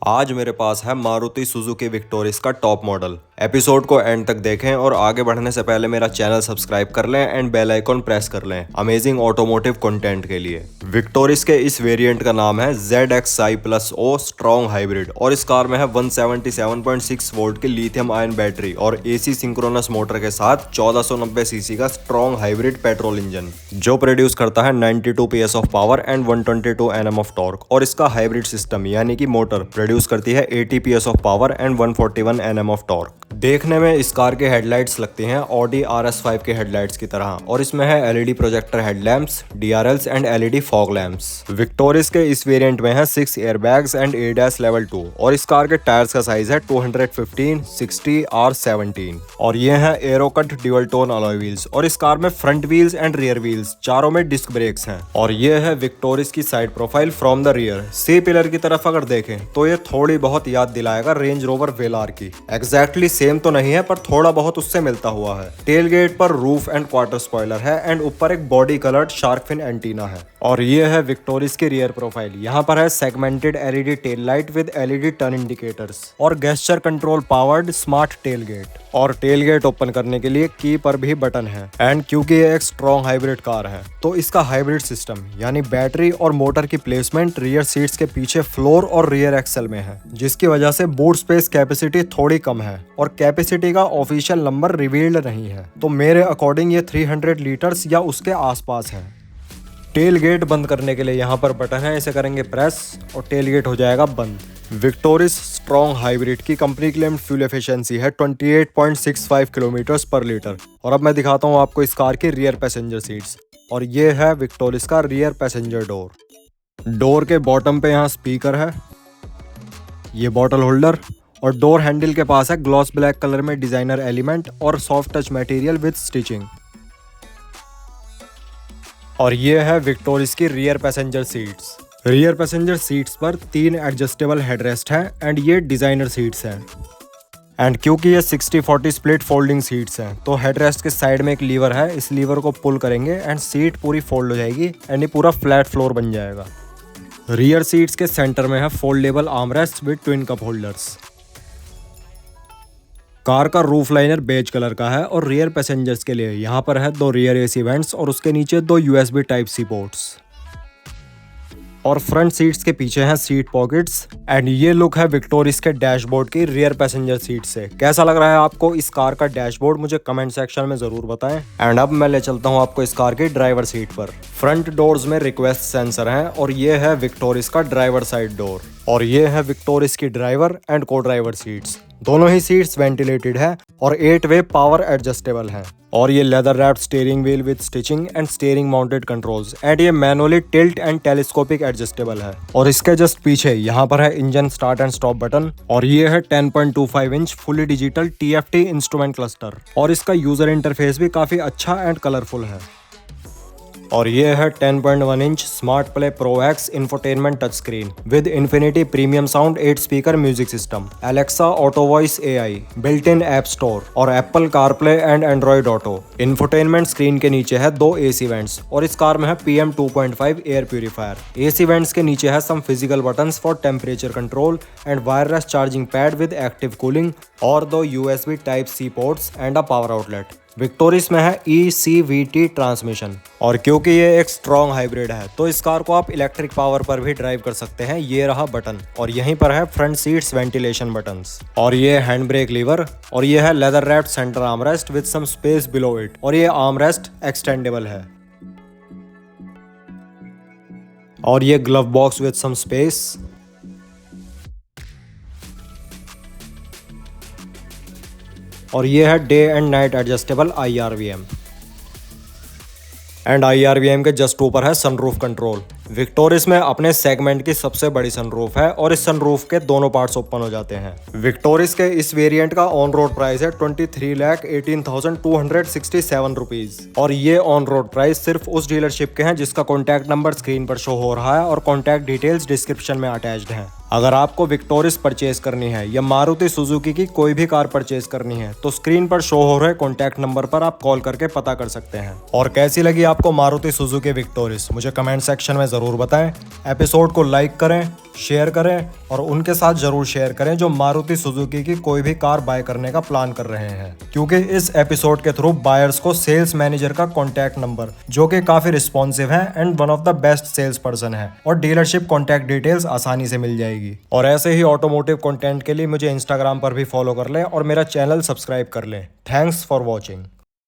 आज मेरे पास है मारुति सुजुकी विक्टोरिस का टॉप मॉडल। एपिसोड को एंड तक देखें और आगे बढ़ने से पहले मेरा चैनल सब्सक्राइब कर लें एंड बेल आइकॉन प्रेस कर लें अमेजिंग ऑटोमोटिव कंटेंट के लिए। विक्टोरिस के इस वेरिएंट का नाम है ZXi+O स्ट्रॉन्ग हाइब्रिड और इस कार में है 177.6 वोल्ट की लिथियम आयन बैटरी और AC सिंक्रोनस मोटर के साथ 1490 सीसी का स्ट्रॉन्ग हाइब्रिड पेट्रोल इंजन जो प्रोड्यूस करता है 92 PS of power and 122 Nm of torque. और इसका हाइब्रिड सिस्टम यानी कि मोटर प्रोड्यूस करती है 80 PS of power and 141 Nm of torque. देखने में इस कार के हेडलाइट्स लगती हैं Audi RS5 के हेडलाइट्स की तरह और इसमें है LED projector headlamps, DRLs and LED fog lamps. Victoris के इस वेरिएंट में है 6 एयरबैग्स एंड ADAS लेवल 2 और इस कार के टायर्स का साइज है 215, 60 और 17 और ये है arrow cut dual tone alloy wheels और इस कार में front wheels and rear wheels चारों में डिस्क ब्रेक्स हैं। और ये है विक्टोरिस की side profile from the rear. C pillar की तरफ अगर देखें तो ये थोड़ी बहुत याद दिलाएगा रेंज रोवर वेलार की। एग्जैक्टली सेम तो नहीं है पर थोड़ा बहुत उससे मिलता हुआ है। टेल गेट पर रूफ एंड क्वार्टर स्पॉइलर है एंड ऊपर एक body coloured shark fin antenna है। और ये है विक्टोरिस की रियर प्रोफाइल। यहाँ पर है segmented LED tail light with LED turn indicators और gesture control powered smart tail gate. और टेल गेट ओपन करने के लिए की पर भी बटन है एंड क्योंकि ये एक स्ट्रॉन्ग हाइब्रिड कार है तो इसका हाइब्रिड सिस्टम यानी बैटरी और मोटर की प्लेसमेंट रियर सीट्स के पीछे फ्लोर और रियर एक्सल में है, जिसकी वजह से बूट स्पेस कैपेसिटी थोड़ी कम है और कैपेसिटी का ऑफिशियल नंबर रिवील्ड नहीं है। तो मेरे अकॉर्डिंग ये 300 लीटर्स या उसके आसपास है। टेल गेट बंद करने के लिए यहाँ पर बटन है, इसे करेंगे प्रेस और टेल गेट हो जाएगा बंद। विक्टोरिस स्ट्रॉन्ग हाइब्रिड की कंपनी क्लेम्ड फ्यूल एफिशिएंसी है 28.65 किलोमीटर पर लीटर। और अब मैं दिखाता हूँ आपको इस कार की रियर पैसेंजर सीट्स और ये है विक्टोरिस का रियर पैसेंजर डोर। डोर के बॉटम पे यहाँ स्पीकर है, ये बॉटल होल्डर और डोर हैंडल के पास है ग्लॉस ब्लैक कलर में डिजाइनर एलिमेंट और soft touch material with stitching. और ये है विक्टोरिस की rear passenger seats. Rear passenger seats पर 3 एडजस्टेबल हेडरेस्ट हैं एंड ये डिजाइनर सीट्स हैं। एंड क्योंकि ये 60-40 स्प्लिट फोल्डिंग सीट्स हैं तो हेडरेस्ट के साइड में एक लीवर है, इस लीवर को पुल करेंगे एंड सीट पूरी फोल्ड हो जाएगी एंड ये पूरा फ्लैट फ्लोर बन जाएगा। रियर सीट्स के सेंटर में है foldable armrest with twin cup holders. Car का रूफ लाइनर बेज कलर का है और रियर पैसेंजर्स के लिए यहाँ पर है 2 रियर AC वेंट्स और उसके नीचे 2 USB Type-C पोर्ट्स। और फ्रंट सीट्स के पीछे हैं सीट पॉकेट्स एंड ये लुक है विक्टोरिस के डैशबोर्ड की रियर पैसेंजर सीट से। कैसा लग रहा है आपको इस कार का डैशबोर्ड, मुझे कमेंट सेक्शन में जरूर बताएं। एंड अब मैं ले चलता हूँ आपको इस कार की ड्राइवर सीट पर। फ्रंट डोर्स में रिक्वेस्ट सेंसर है और ये है विक्टोरिस का ड्राइवर साइड डोर। और ये है विक्टोरिस की ड्राइवर एंड को ड्राइवर सीट्स। दोनों ही सीट्स वेंटिलेटेड है और 8 वे पावर एडजस्टेबल हैं। और ये leather wrapped steering wheel with stitching and steering mounted controls and ये manually tilt and telescopic adjustable है। और इसके जस्ट पीछे यहाँ पर है engine start and stop button और ये है 10.25 inch fully digital TFT instrument cluster और इसका यूजर इंटरफेस भी काफी अच्छा एंड कलरफुल है। और ये है 10.1 inch smart play pro X infotainment touch screen with infinity premium sound 8 speaker music system, Alexa auto voice AI, built in app store और Apple CarPlay and Android auto. Infotainment screen के नीचे है 2 AC vents और इस car में है PM 2.5 air purifier. AC vents के नीचे है some physical buttons for temperature control and wireless charging pad with active cooling और 2 USB Type-C ports and a power outlet. Victoris में है ECVT ट्रांसमिशन। और क्योंकि ये एक स्ट्रॉन्ग हाइब्रिड है तो इस कार को आप इलेक्ट्रिक पावर पर भी ड्राइव कर सकते हैं। ये रहा बटन और यहीं पर है फ्रंट सीट्स वेंटिलेशन बटन्स और ये हैंड ब्रेक लीवर और ये है leather wrapped centre armrest with some space below it और ये आर्मरेस्ट एक्सटेंडेबल है। और ये glove box with some space. और ये है day and night adjustable IRVM and IRVM के जस्ट ऊपर है सनरूफ कंट्रोल। विक्टोरिस में अपने सेगमेंट की सबसे बड़ी सनरूफ है और इस सनरूफ के दोनों पार्ट्स ओपन हो जाते हैं। विक्टोरिस के इस वेरिएंट का ऑन रोड प्राइस है 23,18,267 रुपीज और ये ऑन रोड प्राइस सिर्फ उस डीलरशिप के हैं जिसका कॉन्टैक्ट नंबर स्क्रीन पर शो हो रहा है और कॉन्टैक्ट डिटेल्स डिस्क्रिप्शन में अटैच्ड हैं। अगर आपको विक्टोरिस परचेज करनी है या मारुति सुजुकी की कोई भी कार परचेज करनी है तो स्क्रीन पर शो हो रहे कॉन्टैक्ट नंबर पर आप कॉल करके पता कर सकते हैं। और कैसी लगी आपको मारुति सुजुकी विक्टोरिस मुझे कमेंट सेक्शन में जरूर बताएं। एपिसोड को लाइक करें, शेयर करें और उनके साथ जरूर शेयर करें जो मारुति सुजुकी की कोई भी कार बाय करने का प्लान कर रहे हैं, क्योंकि इस एपिसोड के थ्रू बायर्स को सेल्स मैनेजर का कॉन्टैक्ट नंबर, जो कि काफी रिस्पॉन्सिव है and one of the best sales person है, और डीलरशिप कॉन्टैक्ट डिटेल्स आसानी से मिल जाएगी। और ऐसे ही ऑटोमोटिव कंटेंट के लिए मुझे इंस्टाग्राम पर भी फॉलो कर लें और मेरा चैनल सब्सक्राइब कर लें। Thanks for watching.